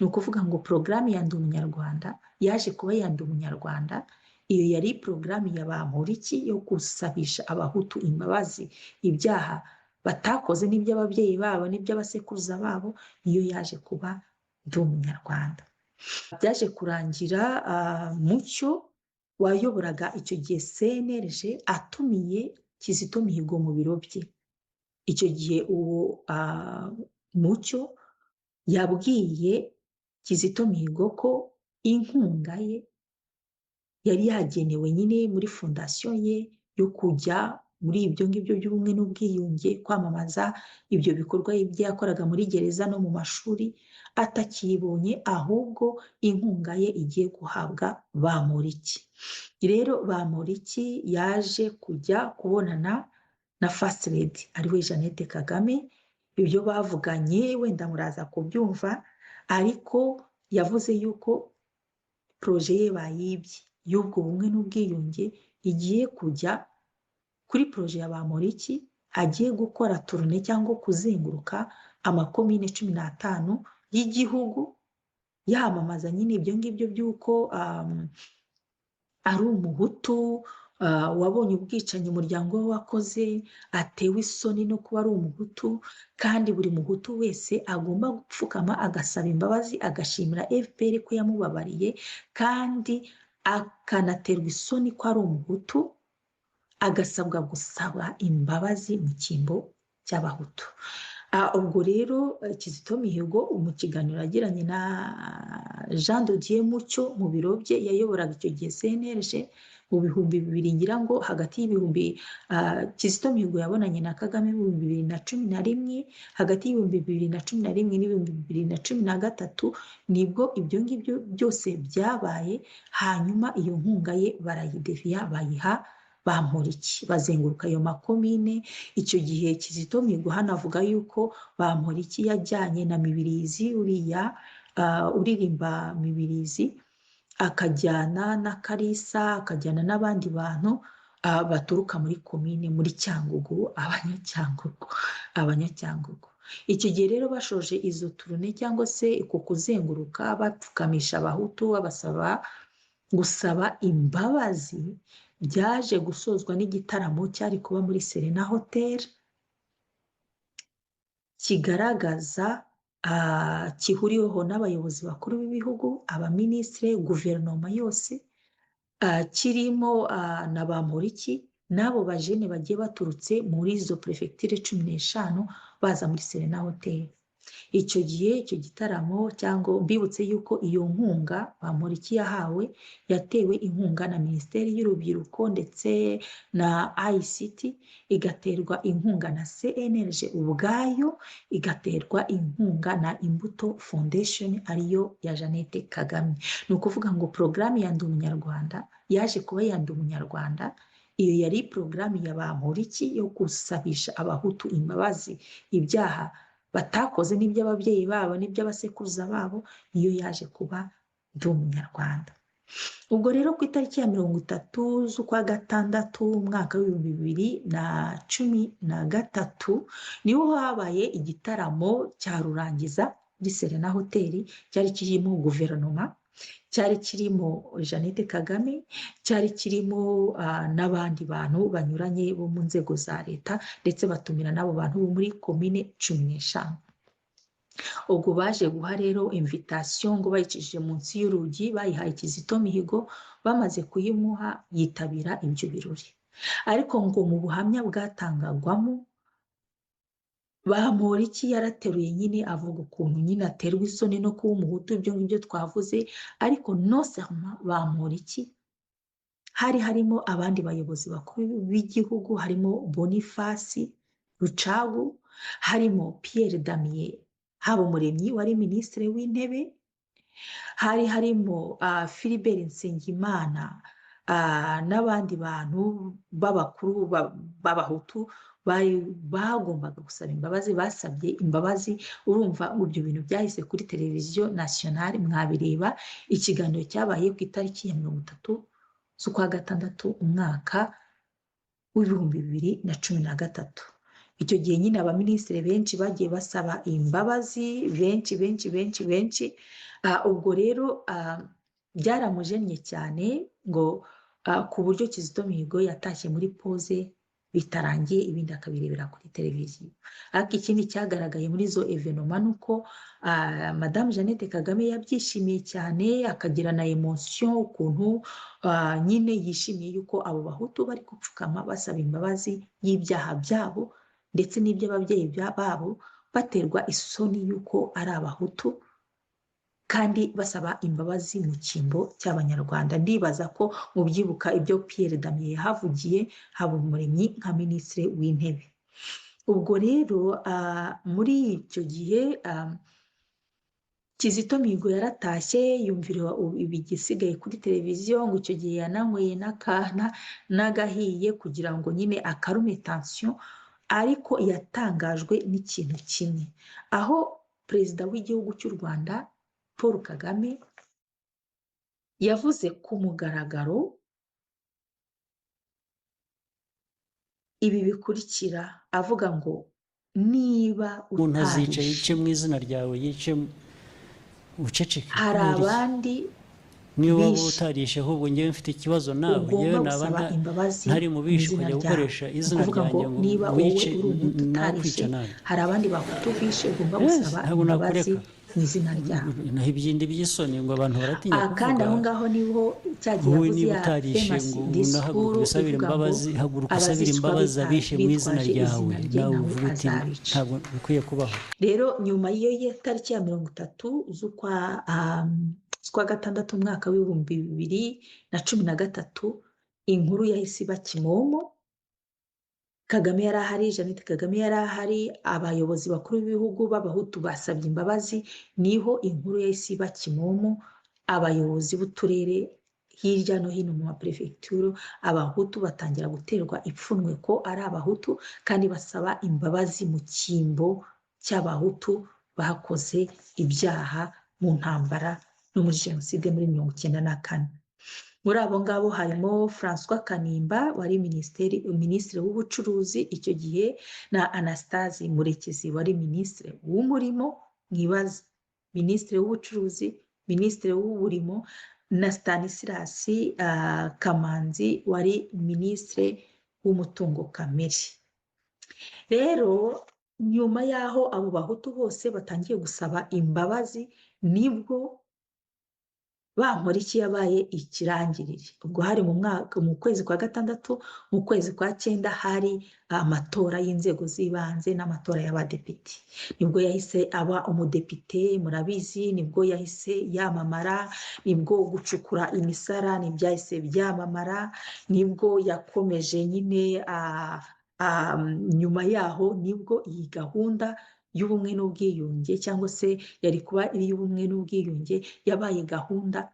ni ukuvuga ngo porogaramu ya Ndi Umunyarwanda yaje kuba ya Ndi Umunyarwanda. Iyo yari porogaramu ya Bamporiki yo gusabisha abahutu imbabazi ibyaha batakoze n'iby'ababyeyi babo n'iby'abasekuruza babo. Iyo yaje kuba Ndi Umunyarwanda. Byaje kurangira Mucyo wayoboraga icyo gihe CNLG atumiye Kizito Mihigo mu biro bye. Icyo gihe uwo Mucyo yabwiye Kizito Mihigo ko inkunga ye yari yagenewe nyine muri fondasiyo ye yo kujya muri ibyo ngibyo by'ubumwe n'ubwiyunge, kwamamaza ibyo bikorwa bye yakoraga muri gereza no mu mashuri, atakibonye ahubwo inkunga ye igiye guhabwa Bamporiki. Rero Bamporiki yaje kujya kubonana na First Lady ariwe Jeannette Kagame. Ibyo bavuganye wenda muraza kubyumva, ariko yavuze yuko proje ye bayibye y'ubwo bumwe n'ubwiyunge igiye kujya kuri proje ya Bamporiki, agiye gukora turune cyangwa kuzenguruka amakomine 15 y'igihugu yamamaza nyine ibyo ngibyo by'uko ari umuhutu wabonye ubwicanyi umuryango we wakoze, atewe isoni no kuba ari umuhutu, kandi buri muhutu wese agomba gupfukama agasaba imbabazi, agashimira FPR ko yamubabariye, kandi akanaterwa isoni ko ari umuhutu, agasabwa gusaba imbabazi mu cyimbo cy'abahutu. Ubwo rero Kizito Mihigo mu kiganiro yagiranye na Jean de Dieu Mucyo mu biro bye, yayoboraga icyo gihe CNLG mu 2000, ngira ngo hagati y'ibihumbi Kizito Mihigo yabonanye na Kagame mu 2011, hagati y'ibihumbi 2011 n'ibihumbi 2013 nibwo ibyo ngibyo byose byabaye. Hanyuma iyo nkunga ye barayideviya bayiha Bamporiki, bazenguruka ayo makomine. Icyo gihe Kizito Mihigo hano avuga yuko Bamporiki yajyanye na Mibirizi, uriya uririmba Mibirizi, akajyana na Kalisa, akajyana n'abandi bantu baturuka muri komine muri Cyangugu, Abanyacyangugu. Icyo gihe rero bashoje izo turune cyangwa se uko kuzenguruka bapfukamisha abahutu babasaba gusaba imbabazi, byaje gusozwa n'igitaramo cyari kuba muri Serena Hotel, kigaragaza kihuriweho n'abayobozi bakuru b'ibihugu, abaminisitiri, guverinoma yose, kirimo na Bamporiki n'abo bajene bagiye baturutse muri izo prefecture 15 baza muri Serena Hotel. Icyo gihe icyo gitaramo, cyangwa mbibutse yuko iyo nkunga Bamporiki yahawe yatewe inkunga na Minisiteri y'Urubyiruko ndetse na ICT, igaterwa inkunga na CNLG ubwayo, igaterwa inkunga na Imbuto Foundation ariyo ya Jeannette Kagame. Ni ukuvuga ngo porogaramu ya Ndi Umunyarwanda yaje kuba ya Ndi Umunyarwanda. Iyo yari porogaramu ya Bamporiki yo gusabisha abahutu imbabazi ibyaha batakoze n'iby'ababyeyi babo n'iby'abasekuruza babo. Iyo yaje kuba Ndi Umunyarwanda. Ubwo rero ku itariki ya 30 z'ukwa gatandatu umwaka w'2013 niho habaye igitaramo cya Rurangiza muri Serena Hotel. Cyari kirimo guverinoma, cyari kirimo Jeannette Kagame, cyari kirimo n'abandi bantu banyuranye bo mu nzego za leta, ndetse batumira n'abo bantu bo muri komine 15. Ubwo baje guha rero invitation ngo bayicishije munsi y'urugi, bayihaye Kizito Mihigo. Bamaze kuyimuha yitabira ibyo birori, ariko ngo mu buhamya bwatangagwamo Bamporiki yarateruye nyine avuga ukuntu nyine aterwa isoni no kuba umuhutu, ibyo ngibyo twavuze. Ariko no seulement Bamporiki, hari harimo abandi bayobozi bakuru b'igihugu, harimo Boniface Rucagu, harimo Pierre Damien Habumuremyi wari minisitiri w'intebe, hari harimo Philibert Nsengimana n'abandi bantu b'abakuru b'abahutu bagombaga gusaba imbabazi, basabye imbabazi. Urumva ibyo bintu byahise kuri televiziyo nationale, mwabireba. Ikiganiro cyabaye ku itariki ya 30 z'ukwa gatandatu umwaka w'2013. icyo gihe nyine abaminisitiri benshi bagiye basaba imbabazi, benshi. Ubwo rero byaramujennye cyane ngo ku buryo Kizito Mihigo yatashye muri poze bitarangiye, ibindi akabirebera kuri televiziyo. Ariko ikindi cyagaragaye muri izo evenoma ni uko Madame Jeannette Kagame yabyishimiye cyane, akagira na emotion ukuntu nyine yishimiye yuko abo bahutu bari gupfukama basaba imbabazi y'ibyaha byabo ndetse n'iby'ababyeyi babo, baterwa isoni yuko ari abahutu kandi basaba imbabazi mu cyimbo cy'abanyarwanda. Ndibaza ko mubyibuka ibyo Pierre Damien yahavugiye, Habumuremyi nka minisitiri w'intebe. Ubwo rero muri icyo gihe Kizito Mihigo yaratashye yumvira ibigisigaye kuri televiziyo, ngo icyo gihe yananyweye n'agahiye kugira ngo nyine akarume tension. Ariko yatangajwe n'ikintu kimwe, aho perezida w'igihugu cy'u Rwanda Paul Kagame yavuze ku mugaragaro ibi bikurikira, avuga ngo niba umuntu azica yice utarishe, mu izina ryawe, yice uceceke. hari abandi niba waba bishe, utarishe, ahubwo ngewe mfite ikibazo nawe, ugomba ngewe naba gusaba imbabazi ntari mu mu bishe izina kujya ryawe. gukoresha Ni izina ukuvuga ngo ryanjye ngo niba wowe wice uri umuhutu nakwica utarishe, nawe. hari abandi bahutu bishe, ugomba Yes, gusaba ntabwo imbabazi nakureka. mu izina ryawe. naho ibyindi by'isoni ngo abantu baratinya Kandi aho kuvuga. ngaho niho cyagiye wowe yavuze niba ya utarishe famous ngo disikuru unahaguruka usabira ivuga ngo imbabazi, haguruka usabira abazicwa imbabazi abishe mu izina bitwaje ryawe, izina rye nawe nawe uvuga uti azabica. ntabwo bikwiye kubaho. Rero nyuma y'iyo tariki ya 30 z'ukwa gatandatu umwaka w'ibihumbi 2013, inkuru yahise iba kimomo. Kagame yari ahari, Jeannette Kagame yari ahari, abayobozi bakuru b'ibihugu b'abahutu basabye imbabazi, niho inkuru yahise iba kimomo. Abayobozi b'uturere hirya no hino mu maperefegitura, abahutu batangira guterwa ipfunwe ko ari abahutu kandi basaba imbabazi mu cyimbo cy'abahutu bakoze ibyaha mu ntambara no muri jenoside muri 1994. Muri abo ngabo harimo François Kanimba wari minisitiri w'ubucuruzi icyo gihe, na Anastase Murekezi wari minisitiri w'umurimo. Mwibaze, minisitiri w'ubucuruzi, minisitiri w'umurimo, na Stanislas Kamanzi wari minisitiri w'umutungo kamere. Rero nyuma y'aho abo bahutu bose batangiye gusaba imbabazi, nibwo Bamporiki yabaye ikirangirire. Ubwo hari mu kwezi kwa gatandatu, mu kwezi kwa 9 hari amatora y'inzego z'ibanze n'amatora y'abadepite. Nibwo yahise aba umudepite, murabizi, nibwo yahise yamamara, nibwo gucukura imisara n'ibyahise byamamara, nibwo yakomeje nyine nyuma yaho nibwo iyi gahunda y'ubumwe n'ubwiyunge, cyangwa se yari kuba iri y'ubumwe n'ubwiyunge, yabaye gahunda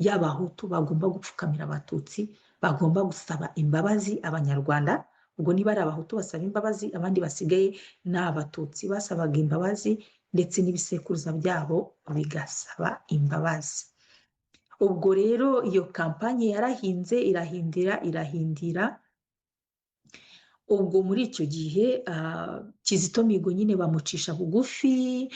y'abahutu bagomba gupfukamira abatutsi, bagomba gusaba imbabazi abanyarwanda. Ubwo niba ari abahutu basaba imbabazi, abandi basigaye ni abatutsi basabaga imbabazi, ndetse n'ibisekuruza byabo bigasaba imbabazi. Ubwo rero iyo kampanye yarahinze irahindira. Ubwo muri icyo gihe Kizito Mihigo nyine bamucisha bugufi,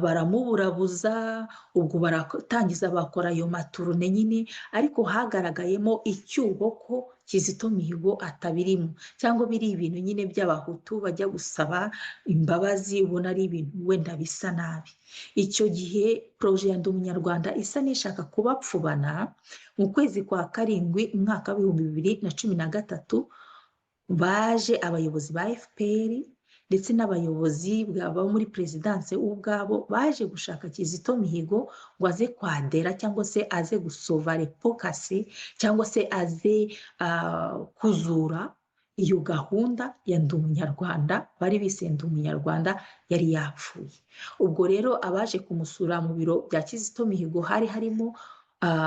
baramuburabuza. Ubwo baratangiza bakora ayo maturune nyine, ariko hagaragayemo icyuho ko Kizito Mihigo atabirimo, cyangwa biri ibintu nyine by'abahutu bajya gusaba imbabazi, ubona ari ibintu wenda bisa nabi. Icyo gihe proje ya Ndi Umunyarwanda isa n'ishaka kubapfubana. Mu kwezi kwa 7 umwaka w'2013 baje abayobozi ba FPR ndetse n'abayobozi bo muri perezidanse ubwabo, baje gushaka Kizito Mihigo ngo aze kwadera cyangwa se aze gusova repokase, cyangwa se aze kuzura iyo gahunda ya Ndi Umunyarwanda. Bari bise Ndi Umunyarwanda yari yapfuye. Ubwo rero abaje kumusura mu biro bya Kizito Mihigo hari harimo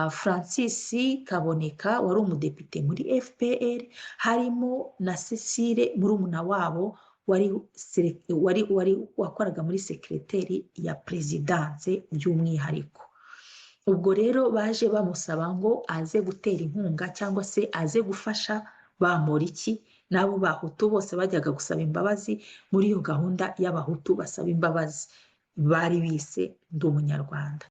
Francis Kaboneka wari umudepite muri FPR, harimo na Cecile murumuna wabo wari wakoraga muri sekreteri ya perezidanse by'umwihariko. Ubwo rero baje bamusaba ngo aze gutera inkunga cyangwa se aze gufasha Bamporiki n'abo bahutu bose bajyaga gusaba imbabazi muri iyo gahunda y'abahutu basaba imbabazi bari bise ndi umunyarwanda.